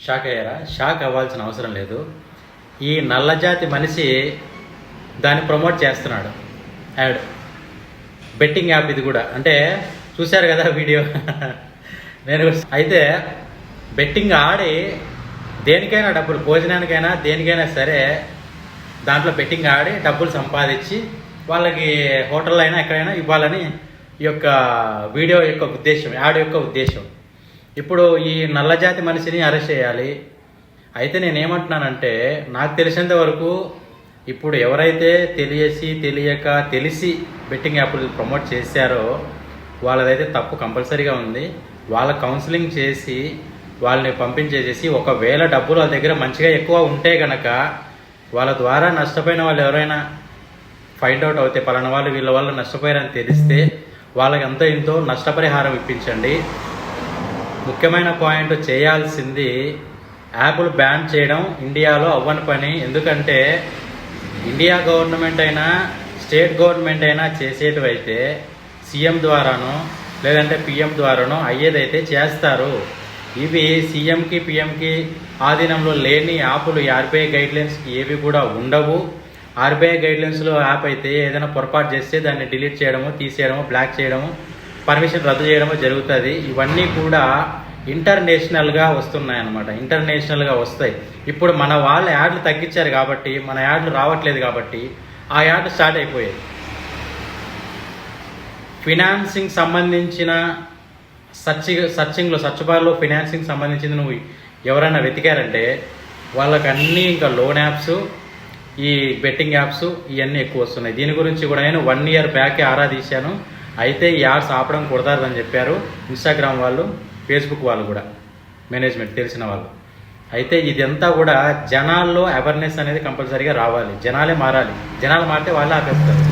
Shock అయ్యారా? Shock అవ్వాల్సిన అవసరం లేదు. ఈ నల్లజాతి మనిషి దాన్ని ప్రమోట్ చేస్తున్నాడు. యాడ్ బెట్టింగ్ యాప్ ఇది కూడా. అంటే చూశారు కదా వీడియో. నేను అయితే బెట్టింగ్ ఆడి దేనికైనా డబ్బులు, భోజనానికైనా దేనికైనా సరే దాంట్లో బెట్టింగ్ ఆడి డబ్బులు సంపాదించి వాళ్ళకి హోటల్లో అయినా ఎక్కడైనా ఇవ్వాలని ఈ యొక్క వీడియో యొక్క ఉద్దేశం, యాడ్ యొక్క ఉద్దేశం. ఇప్పుడు ఈ నల్లజాతి మనిషిని అరెస్ట్ చేయాలి. అయితే నేనేమంటున్నానంటే, నాకు తెలిసినంత వరకు ఇప్పుడు ఎవరైతే తెలిసి బెట్టింగ్ యాప్లు ప్రమోట్ చేశారో వాళ్ళదైతే తప్పు కంపల్సరీగా ఉంది. వాళ్ళ కౌన్సిలింగ్ చేసి వాళ్ళని పంపించేసేసి, ఒకవేళ డబ్బులు వాళ్ళ దగ్గర మంచిగా ఎక్కువ ఉంటే గనక వాళ్ళ ద్వారా నష్టపోయిన వాళ్ళు ఎవరైనా ఫైండ్ అవుట్ అవుతే, పలానా వాళ్ళు వీళ్ళ వల్ల నష్టపోయారని తెలిస్తే వాళ్ళకి ఎంతో ఇంతో నష్టపరిహారం ఇప్పించండి. ముఖ్యమైన పాయింట్, చేయాల్సింది యాప్లు బ్యాన్ చేయడం ఇండియాలో అవ్వని పని. ఎందుకంటే ఇండియా గవర్నమెంట్ అయినా స్టేట్ గవర్నమెంట్ అయినా చేసేటివైతే సీఎం ద్వారానో లేదంటే పిఎం ద్వారానో అయ్యేదైతే చేస్తారు. ఇవి సీఎంకి పిఎంకి ఆధీనంలో లేని యాప్లు ఆర్బీఐ గైడ్లైన్స్కి ఏవి కూడా ఉండవు. ఆర్బీఐ గైడ్లైన్స్లో యాప్ అయితే ఏదైనా పొరపాటు చేస్తే దాన్ని డిలీట్ చేయడము, తీసేయడము, బ్లాక్ చేయడము, పర్మిషన్ రద్దు చేయడము జరుగుతుంది. ఇవన్నీ కూడా ఇంటర్నేషనల్గా వస్తున్నాయన్నమాట. ఇంటర్నేషనల్గా వస్తాయి. ఇప్పుడు మన వాళ్ళ యాడ్లు తగ్గించారు కాబట్టి, మన యాడ్లు రావట్లేదు కాబట్టి ఆ యాడ్ స్టార్ట్ అయిపోయాయి. ఫినాన్సింగ్ సంబంధించిన సర్చ్ బార్లో ఫినాన్సింగ్ సంబంధించింది నువ్వు ఎవరైనా వెతికారంటే వాళ్ళకి అన్నీ ఇంకా లోన్ యాప్స్, ఈ బెట్టింగ్ యాప్స్ ఇవన్నీ ఎక్కువ వస్తున్నాయి. దీని గురించి కూడా నేను 1 year బ్యాకే ఆరా తీశాను. అయితే ఈ యాడ్స్ ఆపడం కుదరదని చెప్పారు ఇన్స్టాగ్రామ్ వాళ్ళు, ఫేస్బుక్ వాళ్ళు కూడా, మేనేజ్మెంట్ తెలిసిన వాళ్ళు. అయితే ఇదంతా కూడా జనాల్లో అవేర్నెస్ అనేది కంపల్సరీగా రావాలి. జనాలే మారాలి. జనాలు మారితే వాళ్ళే ఆపేస్తారు.